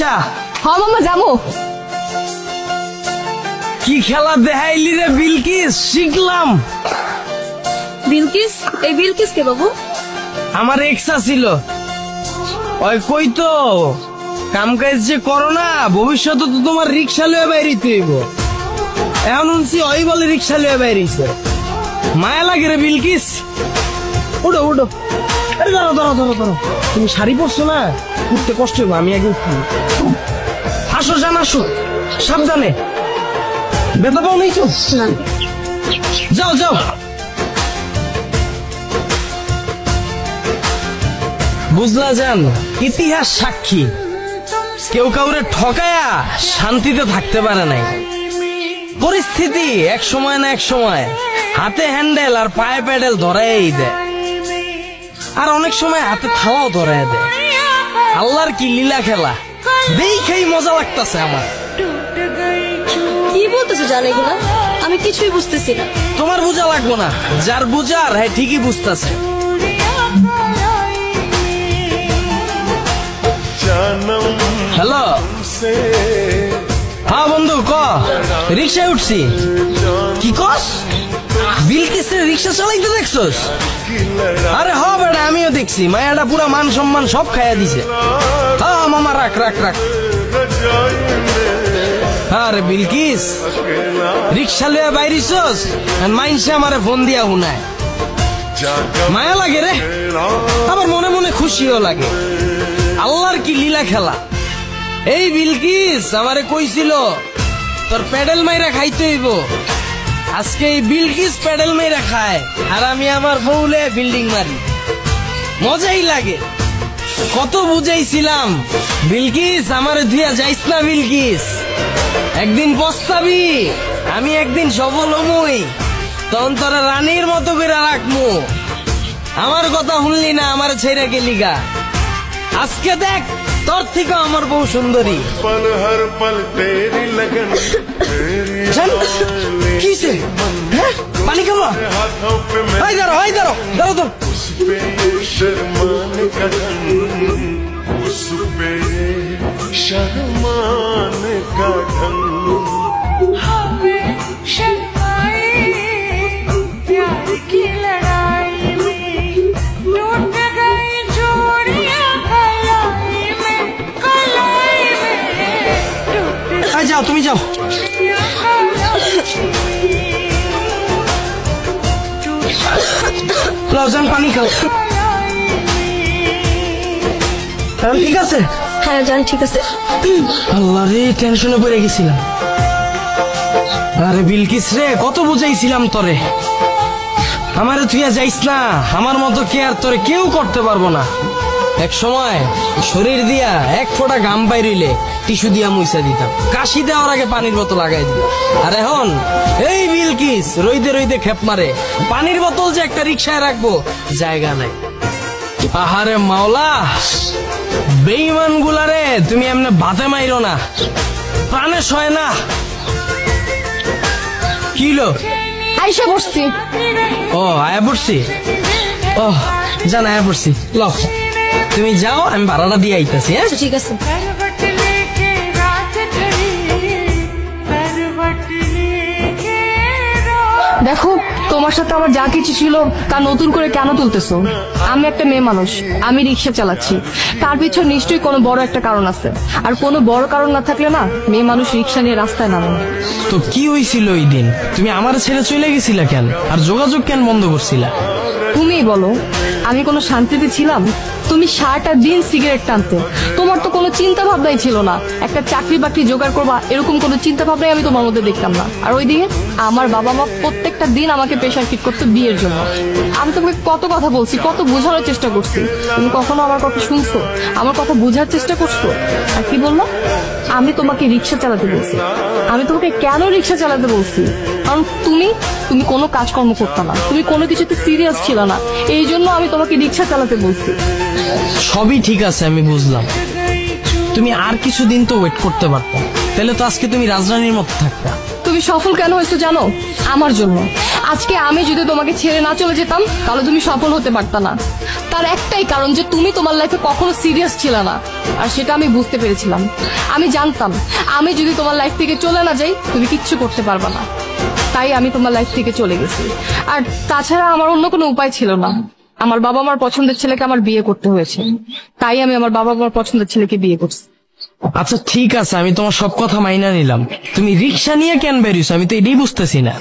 রিক্সা? হ্যাঁ মামা যাবো। কি খেলা দেখাইলি রে বিলকিস, শিখলাম। বিলকিস? এই বিলকিস কে বাবু? আমার এক্সা ছিল, ওই কই তো কাম কাজ যে করো না, ভবিষ্যতে তো তোমার রিক্সা লয়ে বাইরিতে হইব। এখন শুনছি ওই বলে রিক্সা লয়ে বাইরিছে, মায়া লাগে রে বিলকিস। উঠো উঠো, আরে ধরো ধরো ধরো ধরো, তুমি শাড়ি পরছো না, উঠতে কষ্ট হইব, আমি আগে উঠি। আসো জান আসো, সাবধানে, ব্যথা পাও নেই তো? যাও যাও। বুঝলা জান, ইতিহাস সাক্ষী, কেউ কাউরে ঠকায়া শান্তিতে থাকতে পারে নাই। পরিস্থিতি এক সময় না এক সময় হাতে হ্যান্ডেল আর পায়ে প্যাডেল ধরাই দেয়, আর অনেক সময় হাতে থালাও ধরাই দেয়। আল্লাহর কি লীলা খেলা, দেখেই মজা লাগতেছে আমার। কি বলতেছো জান এগুলা? আমি কিছুই বুঝতেছি না। তোমার বোঝা লাগবো না, যার বুঝার হ্যাঁ ঠিকই বুঝতেছে। হ্যালো, হ্যাঁ বন্ধু ক, রিক্সায় উঠছি। কি কস? বিলকিসের রিক্সা চালাইতে দেখছস? আরে হ বেটা, আমিও দেখছি, মায়াটা পুরা মান সম্মান সব খাইয়া দিছে। হ্যাঁ মামা, রাখ রাখ রাখ। আরে বিলকিস, রিক্সা লইয়া বাইরিছস, মাইনসে আমারে ফোন দিয়া হুনায়। মায়া লাগে রে, আবার মনে মনে খুশিও লাগে। আল্লাহর কি লীলা খেলা। এই বিলকিস আমারে কইছিল তোর প্যাডেল মাইরা খাইতে হইব। আজকে এই বিলকিস প্যাডেল মাইরা খায়, আর আমি আমার বউলে ফিল্ডিং মারি, মজাই লাগে। কত বুঝাইছিলাম, বিলকিস আমারে ধুইয়া যাইস না বিলকিস, একদিন পস্তাবি, আমি একদিন সফল হমুই, তখন তোরা রানীর মতো করে রাখমু। আমার কথা শুনলি না, আমার ছেড়ে গেলি গা। আজকে দেখ তোর থেকে আমার বউ সুন্দরী। কিসে পানি খাবো? হাই দাঁড়ো হাই দাঁড়ো দাঁড়ো তো। যাও তুমি যাও। লজন পানি খাও। ঠিক আছে? হ্যাঁ জান ঠিক আছে। আল্লাহ রে, টেনশনে পড়ে গেছিলাম। আরে বিলকিস রে, কত বুঝাইছিলাম তোরে, আমারে তুই যাইস না, আমার মতো কেয়ার তোরে কেউ করতে পারবো না। এক সময় শরীর দিয়া এক ফোঁটা ঘাম বাইরিলে টিস্যু দিয়া মুইসা দিতাম, কাশি দেওয়ার আগে পানির বোতল লাগাই দিতাম। আর এখন এই বিলকিস রইদে রইদে খেপ মারে, পানির বোতল যে একটা রিক্সায় রাখবো জায়গা নাই। আহারে মাওলা, বেঈমান গুলারে তুমি এমনি ভাতে মাইরো না, প্রাণে সয় না। কিলো আইসা বসছি। ও আয়া পড়ছি, ও জান আয়া পড়ছি। ল তুমি যাও, আমি ভাড়াটা দিয়ে আইতাছি। হ্যাঁ ঠিক আছে। দেখো, তোমার সাথে আমার যা কিছু ছিল তা নতুন করে কেন তুলতেছো? আমি একটা মেয়ে মানুষ, আমি রিক্সা চালাচ্ছি, তার পিছনে নিশ্চয়ই কোনো বড় একটা কারণ আছে। আর কোনো বড় কারণ না থাকলে না মেয়ে মানুষ রিক্সা নিয়ে রাস্তায় নামে। তো কি হয়েছিল ওই দিন? তুমি আমার ছেড়ে চলে গেছিলা কেন, আর যোগাযোগ কেন বন্ধ করছিলা? তুমিই বলো, আমি কোনো শান্তিতে ছিলাম? তুমি সারাটা দিন সিগারেট টানতে, তোমার তো কোনো চিন্তা ভাবনাই ছিল না একটা চাকরি বাকরি জোগাড় করবা, এরকম কোনো চিন্তা ভাবনাই আমি তোমার মধ্যে দেখতাম না। আর ওইদিকে আমার বাবা মা প্রত্যেকটা দিন আমাকে প্রেশার ফিট করতো বিয়ের জন্য। আমি তোমাকে কত কথা বলছি, কত বোঝানোর চেষ্টা করছি, তুমি কখনো আমার কথা শুনছো, আমার কথা বোঝার চেষ্টা করছো? আর কি বললো? আমি তোমাকে রিক্সা চালাতে বলছি। আমি তোমাকে কেন রিক্সা চালাতে বলছি? কারণ তুমি কোনো কাজকর্ম করতে না, তুমি কোনো কিছুতে সিরিয়াস ছিল না, এই জন্য আমি তোমাকে রিক্সা চালাতে বলছি। সবই ঠিক আছে, আমি বুঝলাম। তুমি আর কিছুদিন তো ওয়েট করতে পারতা, তাহলে তো আজকে তুমি রাজরানীর মতো থাকতা। তুমি সফল কেন হয়েছো জানো? আমার জন্য। আজকে আমি যদি তোমাকে ছেড়ে না চলে যেতাম তাহলে তুমি সফল হতে পারতা না। তার একটাই কারণ যে তুমি তোমার লাইফে কখনো সিরিয়াস ছিলে না, আর সেটা আমি বুঝতে পেরেছিলাম। আমি জানতাম আমি যদি তোমার লাইফ থেকে চলে না যাই তুমি কিচ্ছু করতে পারবা না, তাই আমি তোমার লাইফ থেকে চলে গেছি। আর তাছাড়া আমার অন্য কোনো উপায় ছিল না। আমার বাবা আমার পছন্দের ছেলেকে আমার বিয়ে করতে হয়েছে, তাই আমি আমার বাবা আমার পছন্দের ছেলেকে বিয়ে করছি। আচ্ছা ঠিক আছে, আমি তোমার সব কথা মাইনা নিলাম। তুমি রিক্সা নিয়ে কেন বেরিয়েছো আমি তো এটাই বুঝতেছি না।